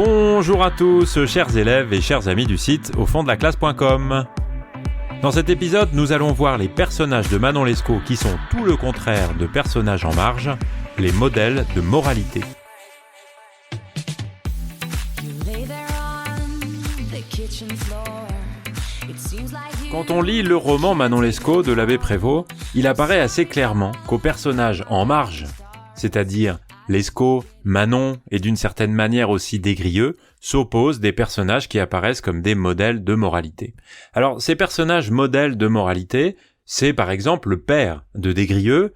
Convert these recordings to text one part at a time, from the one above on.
Bonjour à tous, chers élèves et chers amis du site aufonddelaclasse.com. Dans cet épisode, nous allons voir les personnages de Manon Lescaut qui sont tout le contraire de personnages en marge, les modèles de moralité. Quand on lit le roman Manon Lescaut de l'abbé Prévost, il apparaît assez clairement qu'aux personnages en marge, c'est-à-dire Lescaut, Manon et d'une certaine manière aussi Des-Grieux, s'opposent des personnages qui apparaissent comme des modèles de moralité. Alors ces personnages modèles de moralité, c'est par exemple le père de Des-Grieux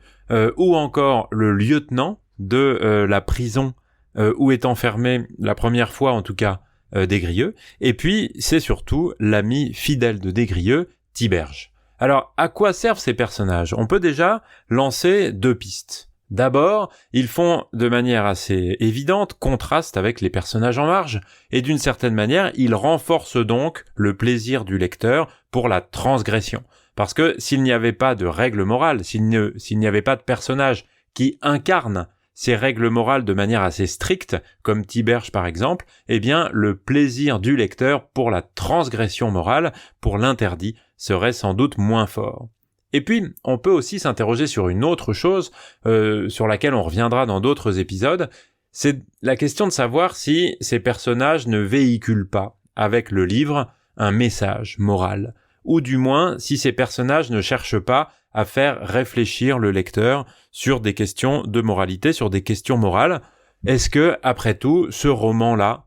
ou encore le lieutenant de la prison où est enfermé la première fois en tout cas Des-Grieux, et puis c'est surtout l'ami fidèle de Des-Grieux, Tiberge. Alors à quoi servent ces personnages ? On peut déjà lancer deux pistes. D'abord, ils font de manière assez évidente contraste avec les personnages en marge, et d'une certaine manière, ils renforcent donc le plaisir du lecteur pour la transgression. Parce que s'il n'y avait pas de règles morales, s'il n'y avait pas de personnage qui incarne ces règles morales de manière assez stricte, comme Tiberge par exemple, eh bien le plaisir du lecteur pour la transgression morale, pour l'interdit, serait sans doute moins fort. Et puis, on peut aussi s'interroger sur une autre chose, sur laquelle on reviendra dans d'autres épisodes, c'est la question de savoir si ces personnages ne véhiculent pas, avec le livre, un message moral, ou du moins si ces personnages ne cherchent pas à faire réfléchir le lecteur sur des questions de moralité, sur des questions morales. Est-ce que, après tout, ce roman-là,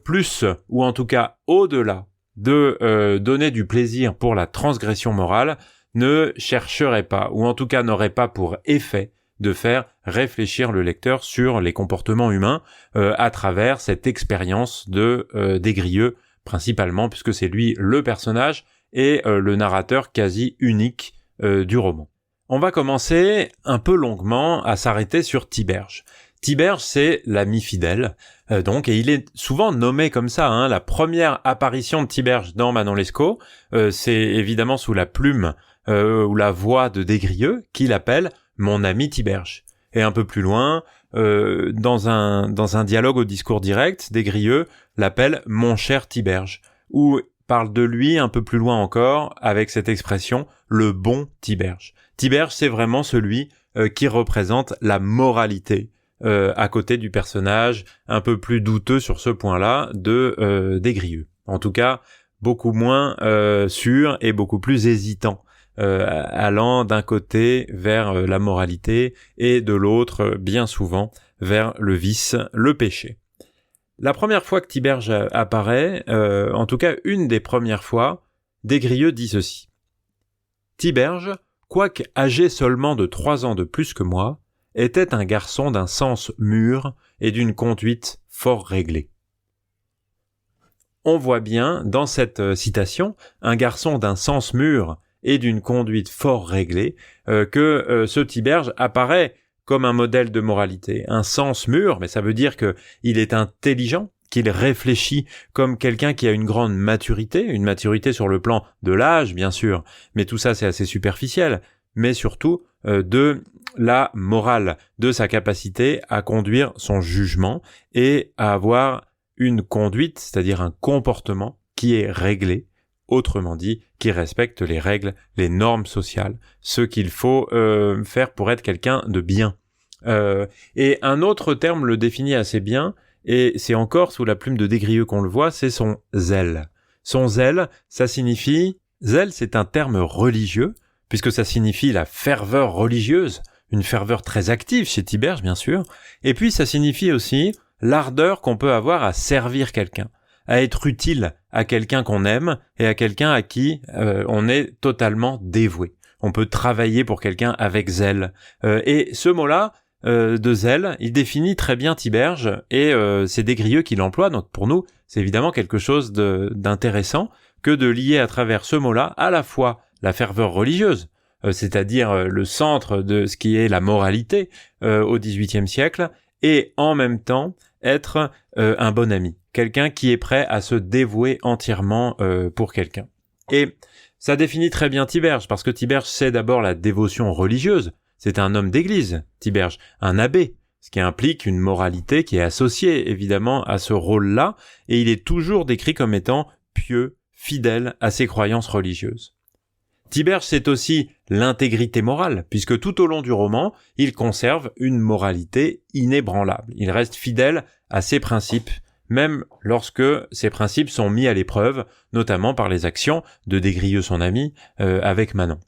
plus, ou en tout cas au-delà de donner du plaisir pour la transgression morale, ne chercherait pas, ou en tout cas n'aurait pas pour effet de faire réfléchir le lecteur sur les comportements humains à travers cette expérience de Des-Grieux, principalement, puisque c'est lui le personnage et le narrateur quasi unique du roman. On va commencer un peu longuement à s'arrêter sur Tiberge. Tiberge, c'est l'ami fidèle, donc, et il est souvent nommé comme ça, la première apparition de Tiberge dans Manon Lescaut, c'est évidemment sous la plume ou la voix de Des-Grieux, qui l'appelle « mon ami Tiberge ». Et un peu plus loin, dans un dialogue au discours direct, Des-Grieux l'appelle « mon cher Tiberge », ou parle de lui un peu plus loin encore, avec cette expression « le bon Tiberge ». Tiberge, c'est vraiment celui qui représente la moralité, à côté du personnage un peu plus douteux sur ce point-là de Des-Grieux. En tout cas, beaucoup moins sûr et beaucoup plus hésitant. Allant d'un côté vers la moralité et de l'autre, bien souvent, vers le vice, le péché. La première fois que Tiberge apparaît, en tout cas une des premières fois, Des-Grieux dit ceci. « Tiberge, quoique âgé seulement de 3 ans de plus que moi, était un garçon d'un sens mûr et d'une conduite fort réglée. » On voit bien, dans cette citation, un garçon d'un sens mûr et d'une conduite fort réglée, que ce Tiberge apparaît comme un modèle de moralité. Un sens mûr, mais ça veut dire qu'il est intelligent, qu'il réfléchit comme quelqu'un qui a une grande maturité, une maturité sur le plan de l'âge, bien sûr, mais tout ça c'est assez superficiel, mais surtout de la morale, de sa capacité à conduire son jugement et à avoir une conduite, c'est-à-dire un comportement qui est réglé, autrement dit, qui respecte les règles, les normes sociales, ce qu'il faut faire pour être quelqu'un de bien. Et un autre terme le définit assez bien, et c'est encore sous la plume de Des-Grieux qu'on le voit, c'est son zèle. Son zèle, ça signifie... Zèle, c'est un terme religieux, puisque ça signifie la ferveur religieuse, une ferveur très active chez Tiberge, bien sûr, et puis ça signifie aussi l'ardeur qu'on peut avoir à servir quelqu'un, à être utile à quelqu'un qu'on aime et à quelqu'un à qui on est totalement dévoué. On peut travailler pour quelqu'un avec zèle. Et ce mot-là, de zèle, il définit très bien Tiberge et c'est Des-Grieux qui l'emploie. Donc pour nous, c'est évidemment quelque chose d'intéressant que de lier à travers ce mot-là à la fois la ferveur religieuse, c'est-à-dire le centre de ce qui est la moralité au XVIIIe siècle, et en même temps être un bon ami, quelqu'un qui est prêt à se dévouer entièrement pour quelqu'un. Et ça définit très bien Tiberge, parce que Tiberge c'est d'abord la dévotion religieuse, c'est un homme d'église, Tiberge, un abbé, ce qui implique une moralité qui est associée évidemment à ce rôle-là, et il est toujours décrit comme étant pieux, fidèle à ses croyances religieuses. Tiberge, c'est aussi l'intégrité morale, puisque tout au long du roman, il conserve une moralité inébranlable. Il reste fidèle à ses principes, même lorsque ces principes sont mis à l'épreuve, notamment par les actions de Des Grieux, son ami, avec Manon.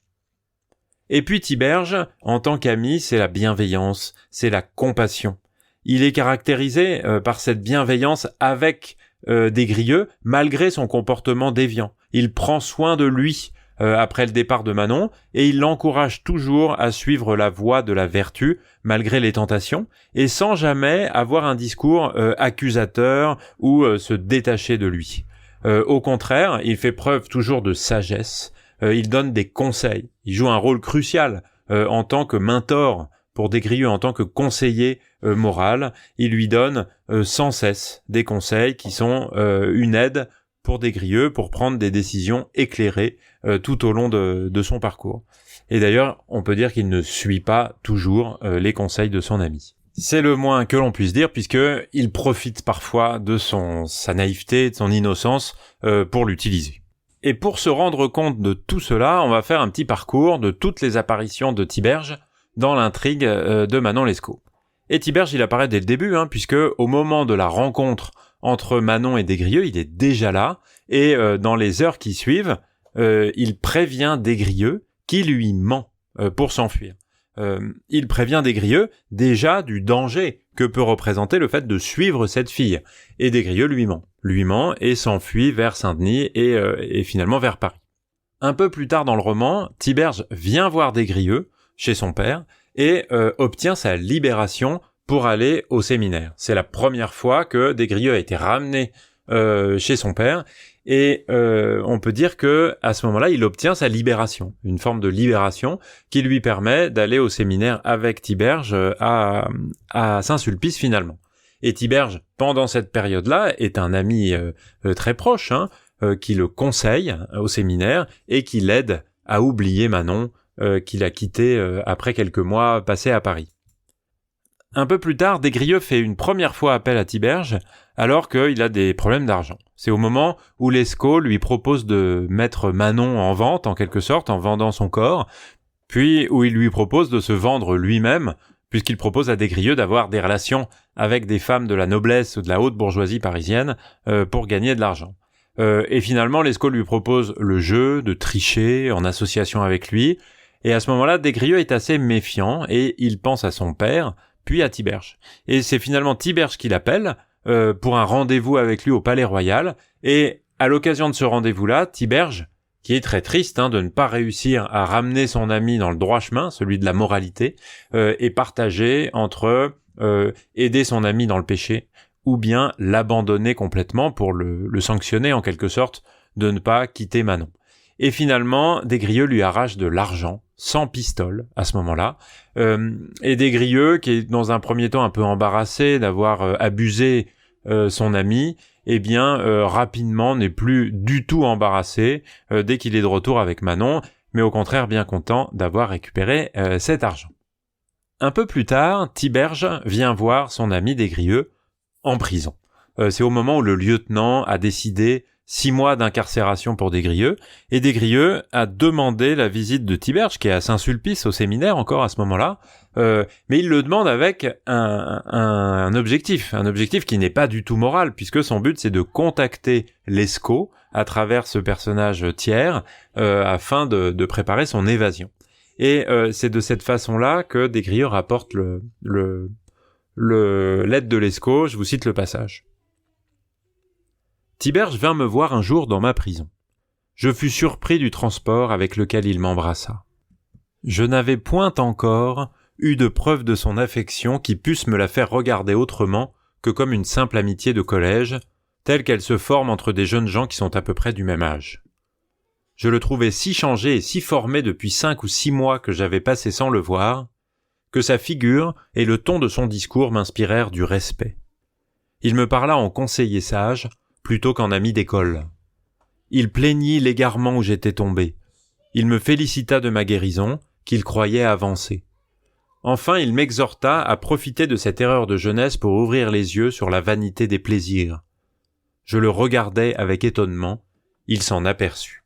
Et puis Tiberge, en tant qu'ami, c'est la bienveillance, c'est la compassion. Il est caractérisé par cette bienveillance avec Des Grieux, malgré son comportement déviant. Il prend soin de lui après le départ de Manon, et il l'encourage toujours à suivre la voie de la vertu, malgré les tentations, et sans jamais avoir un discours accusateur ou se détacher de lui. Au contraire, il fait preuve toujours de sagesse, il donne des conseils, il joue un rôle crucial en tant que mentor pour Des Grieux, en tant que conseiller moral, il lui donne sans cesse des conseils qui sont une aide pour Des Grieux pour prendre des décisions éclairées tout au long de son parcours. Et d'ailleurs, on peut dire qu'il ne suit pas toujours les conseils de son ami. C'est le moins que l'on puisse dire, puisque il profite parfois de sa naïveté, de son innocence pour l'utiliser. Et pour se rendre compte de tout cela, on va faire un petit parcours de toutes les apparitions de Tiberge dans l'intrigue de Manon Lescaut. Et Tiberge, il apparaît dès le début, puisque au moment de la rencontre entre Manon et Des Grieux, il est déjà là, et dans les heures qui suivent, il prévient Des Grieux qui lui ment pour s'enfuir. Il prévient Des Grieux déjà du danger que peut représenter le fait de suivre cette fille, et Des Grieux lui ment et s'enfuit vers Saint-Denis et finalement vers Paris. Un peu plus tard dans le roman, Tiberge vient voir Des Grieux chez son père et obtient sa libération pour aller au séminaire. C'est la première fois que Des Grieux a été ramené chez son père, et on peut dire que à ce moment-là, il obtient sa libération, une forme de libération qui lui permet d'aller au séminaire avec Tiberge à Saint-Sulpice finalement. Et Tiberge, pendant cette période-là, est un ami très proche, qui le conseille au séminaire et qui l'aide à oublier Manon, qu'il a quitté après quelques mois passés à Paris. Un peu plus tard, Des Grieux fait une première fois appel à Tiberge, alors qu'il a des problèmes d'argent. C'est au moment où Lescaut lui propose de mettre Manon en vente, en quelque sorte, en vendant son corps, puis où il lui propose de se vendre lui-même, puisqu'il propose à Des Grieux d'avoir des relations avec des femmes de la noblesse ou de la haute bourgeoisie parisienne pour gagner de l'argent. Et finalement, Lescaut lui propose le jeu de tricher en association avec lui, et à ce moment-là, Des Grieux est assez méfiant, et il pense à son père, puis à Tiberge. Et c'est finalement Tiberge qui l'appelle pour un rendez-vous avec lui au Palais Royal, et à l'occasion de ce rendez-vous-là, Tiberge, qui est très triste de ne pas réussir à ramener son ami dans le droit chemin, celui de la moralité, est partagé entre aider son ami dans le péché, ou bien l'abandonner complètement pour le sanctionner en quelque sorte de ne pas quitter Manon. Et finalement, Des Grieux lui arrache de l'argent, sans pistole, à ce moment-là. Et Des Grieux, qui est dans un premier temps un peu embarrassé d'avoir abusé son ami, rapidement n'est plus du tout embarrassé dès qu'il est de retour avec Manon, mais au contraire bien content d'avoir récupéré cet argent. Un peu plus tard, Tiberge vient voir son ami Des Grieux en prison. C'est au moment où le lieutenant a décidé 6 mois d'incarcération pour Des Grieux, et Des Grieux a demandé la visite de Tiberge, qui est à Saint-Sulpice, au séminaire encore à ce moment-là, mais il le demande avec un objectif qui n'est pas du tout moral, puisque son but c'est de contacter Lescaut à travers ce personnage tiers, afin de préparer son évasion. Et c'est de cette façon-là que Des Grieux rapporte l'aide de Lescaut. Je vous cite le passage. Tiberge vint me voir un jour dans ma prison. Je fus surpris du transport avec lequel il m'embrassa. Je n'avais point encore eu de preuve de son affection qui puisse me la faire regarder autrement que comme une simple amitié de collège, telle qu'elle se forme entre des jeunes gens qui sont à peu près du même âge. Je le trouvais si changé et si formé depuis 5 ou 6 mois que j'avais passé sans le voir, que sa figure et le ton de son discours m'inspirèrent du respect. Il me parla en conseiller sage, plutôt qu'en ami d'école. Il plaignit l'égarement où j'étais tombé. Il me félicita de ma guérison, qu'il croyait avancée. Enfin, il m'exhorta à profiter de cette erreur de jeunesse pour ouvrir les yeux sur la vanité des plaisirs. Je le regardais avec étonnement, il s'en aperçut.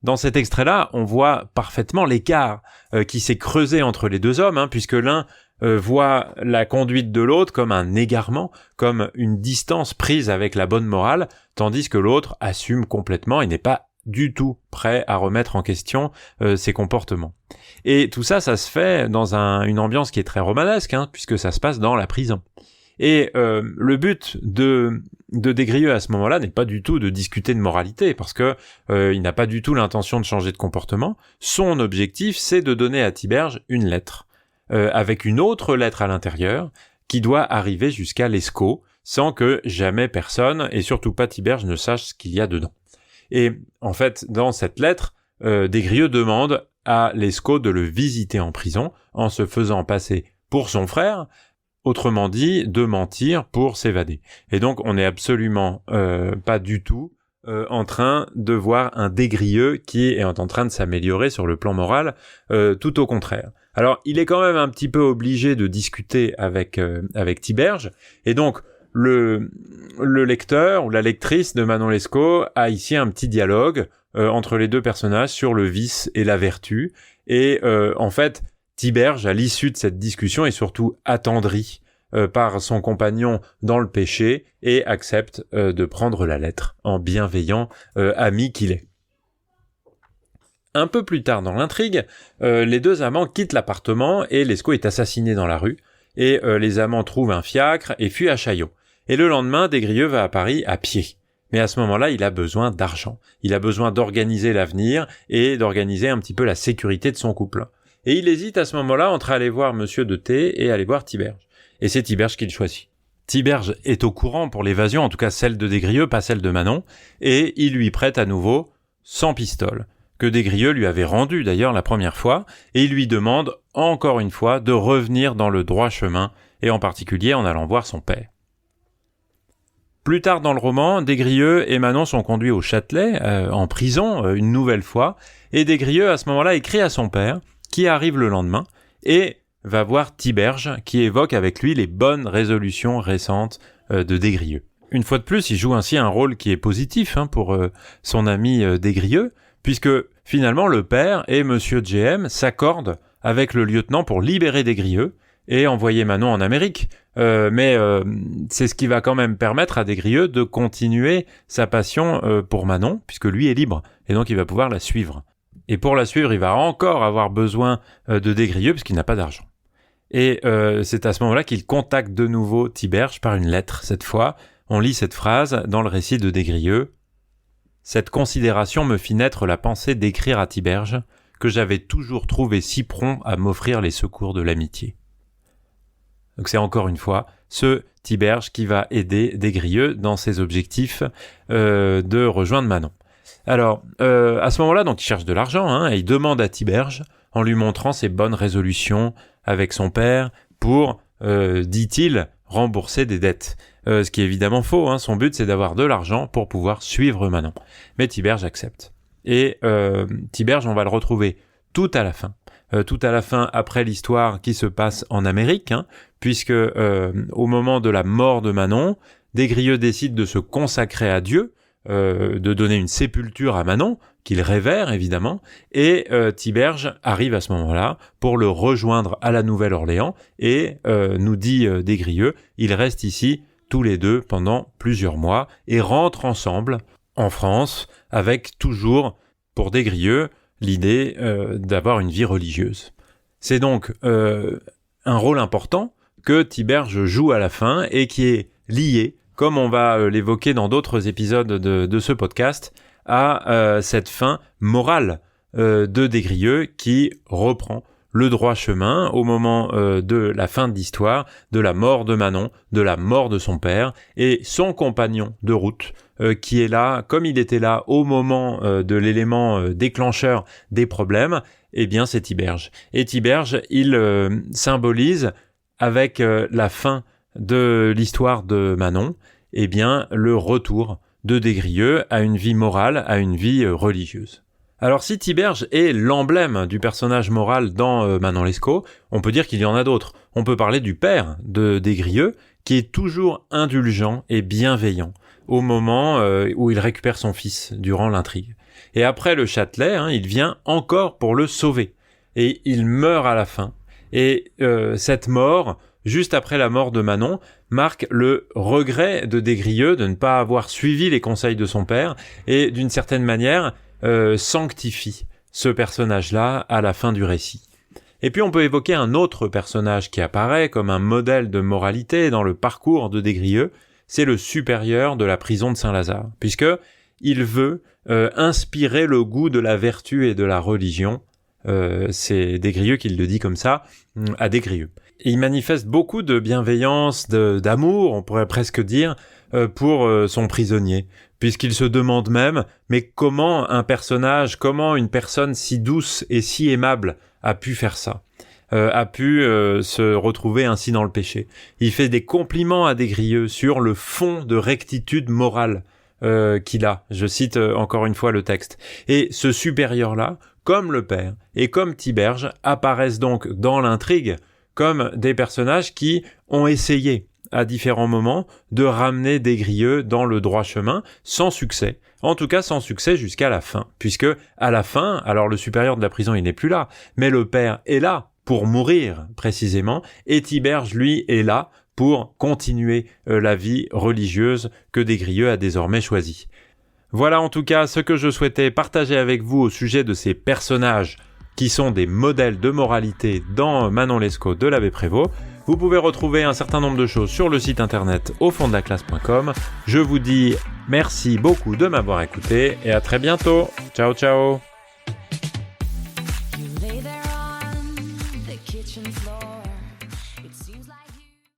Dans cet extrait-là, on voit parfaitement l'écart qui s'est creusé entre les deux hommes, puisque l'un voit la conduite de l'autre comme un égarement, comme une distance prise avec la bonne morale, tandis que l'autre assume complètement et n'est pas du tout prêt à remettre en question ses comportements. Et tout ça, ça se fait dans une ambiance qui est très romanesque, puisque ça se passe dans la prison. Et le but de Des-Grieux à ce moment-là n'est pas du tout de discuter de moralité, parce que il n'a pas du tout l'intention de changer de comportement. Son objectif, c'est de donner à Tiberge une lettre, avec une autre lettre à l'intérieur, qui doit arriver jusqu'à Lescaut, sans que jamais personne, et surtout pas Tiberge, ne sache ce qu'il y a dedans. Et en fait, dans cette lettre, Des-Grieux demande à Lescaut de le visiter en prison, en se faisant passer pour son frère, autrement dit, de mentir pour s'évader. Et donc, on n'est absolument pas du tout en train de voir un Des-Grieux qui est en train de s'améliorer sur le plan moral, tout au contraire. Alors, il est quand même un petit peu obligé de discuter avec Tiberge, et donc, le lecteur ou la lectrice de Manon Lescaut a ici un petit dialogue entre les deux personnages sur le vice et la vertu, et en fait, Tiberge, à l'issue de cette discussion, est surtout attendri par son compagnon dans le péché et accepte de prendre la lettre en bienveillant ami qu'il est. Un peu plus tard dans l'intrigue, les deux amants quittent l'appartement et Lescaut est assassiné dans la rue, et les amants trouvent un fiacre et fuient à Chaillot. Et le lendemain, Des-Grieux va à Paris à pied. Mais à ce moment-là, il a besoin d'argent. Il a besoin d'organiser l'avenir et d'organiser un petit peu la sécurité de son couple. Et il hésite à ce moment-là entre aller voir Monsieur de T et aller voir Tiberge. Et c'est Tiberge qu'il choisit. Tiberge est au courant pour l'évasion, en tout cas celle de Des-Grieux, pas celle de Manon, et il lui prête à nouveau 100 pistoles, que Des-Grieux lui avait rendu d'ailleurs la première fois, et il lui demande encore une fois de revenir dans le droit chemin, et en particulier en allant voir son père. Plus tard dans le roman, Des-Grieux et Manon sont conduits au Châtelet, en prison, une nouvelle fois, et Des-Grieux à ce moment-là écrit à son père, qui arrive le lendemain, et va voir Tiberge, qui évoque avec lui les bonnes résolutions récentes de Des-Grieux. Une fois de plus, il joue ainsi un rôle qui est positif pour son ami Des-Grieux, puisque finalement le père et Monsieur GM s'accordent avec le lieutenant pour libérer Des-Grieux et envoyer Manon en Amérique. Mais c'est ce qui va quand même permettre à Des-Grieux de continuer sa passion pour Manon, puisque lui est libre, et donc il va pouvoir la suivre. Et pour la suivre, il va encore avoir besoin de Des-Grieux, puisqu'il n'a pas d'argent. Et c'est à ce moment-là qu'il contacte de nouveau Tiberge par une lettre. Cette fois, on lit cette phrase dans le récit de Des-Grieux. « Cette considération me fit naître la pensée d'écrire à Tiberge, que j'avais toujours trouvé si prompt à m'offrir les secours de l'amitié. » Donc c'est encore une fois ce Tiberge qui va aider Des-Grieux dans ses objectifs de rejoindre Manon. Alors, à ce moment-là, donc il cherche de l'argent, et il demande à Tiberge, en lui montrant ses bonnes résolutions avec son père, pour, dit-il, rembourser des dettes. Ce qui est évidemment faux, son but c'est d'avoir de l'argent pour pouvoir suivre Manon. Mais Tiberge accepte. Et Tiberge, on va le retrouver tout à la fin. Tout à la fin, après l'histoire qui se passe en Amérique, puisque au moment de la mort de Manon, Des-Grieux décide de se consacrer à Dieu, de donner une sépulture à Manon, qu'il révère évidemment, et Tiberge arrive à ce moment-là pour le rejoindre à la Nouvelle-Orléans, et nous dit Des-Grieux, ils restent ici tous les deux pendant plusieurs mois, et rentrent ensemble en France, avec toujours, pour Des-Grieux, l'idée d'avoir une vie religieuse. C'est donc un rôle important que Tiberge joue à la fin, et qui est lié, comme on va l'évoquer dans d'autres épisodes de ce podcast, à cette fin morale de Des-Grieux qui reprend le droit chemin au moment de la fin de l'histoire, de la mort de Manon, de la mort de son père, et son compagnon de route qui est là, comme il était là au moment de l'élément déclencheur des problèmes, eh bien c'est Tiberge. Et Tiberge, il symbolise avec la fin de l'histoire de Manon, eh bien le retour de Des-Grieux à une vie morale, à une vie religieuse. Alors si Tiberge est l'emblème du personnage moral dans Manon Lescaut, on peut dire qu'il y en a d'autres. On peut parler du père de Des Grieux, qui est toujours indulgent et bienveillant au moment où il récupère son fils durant l'intrigue. Et après le Châtelet, il vient encore pour le sauver. Et il meurt à la fin. Et cette mort, juste après la mort de Manon, marque le regret de Des Grieux de ne pas avoir suivi les conseils de son père et d'une certaine manière sanctifie ce personnage-là à la fin du récit. Et puis on peut évoquer un autre personnage qui apparaît comme un modèle de moralité dans le parcours de Des Grieux, c'est le supérieur de la prison de Saint-Lazare, puisque il veut inspirer le goût de la vertu et de la religion. C'est Des Grieux qui le dit comme ça à Des Grieux. Et il manifeste beaucoup de bienveillance, d'amour, on pourrait presque dire, pour son prisonnier, puisqu'il se demande même, mais comment une personne si douce et si aimable a pu faire ça, a pu se retrouver ainsi dans le péché. Il fait des compliments à Des Grieux sur le fond de rectitude morale qu'il a. Je cite encore une fois le texte. Et ce supérieur-là, comme le père et comme Tiberge, apparaissent donc dans l'intrigue comme des personnages qui ont essayé à différents moments de ramener Des Grieux dans le droit chemin, sans succès. En tout cas, sans succès jusqu'à la fin. Puisque, à la fin, alors le supérieur de la prison, il n'est plus là, mais le père est là pour mourir, précisément, et Tiberge, lui, est là pour continuer la vie religieuse que Des Grieux a désormais choisie. Voilà en tout cas ce que je souhaitais partager avec vous au sujet de ces personnages qui sont des modèles de moralité dans Manon Lescaut de l'abbé Prévost. Vous pouvez retrouver un certain nombre de choses sur le site internet aufonddelaclasse.com. Je vous dis merci beaucoup de m'avoir écouté et à très bientôt. Ciao ciao. You lay there on the kitchen floor.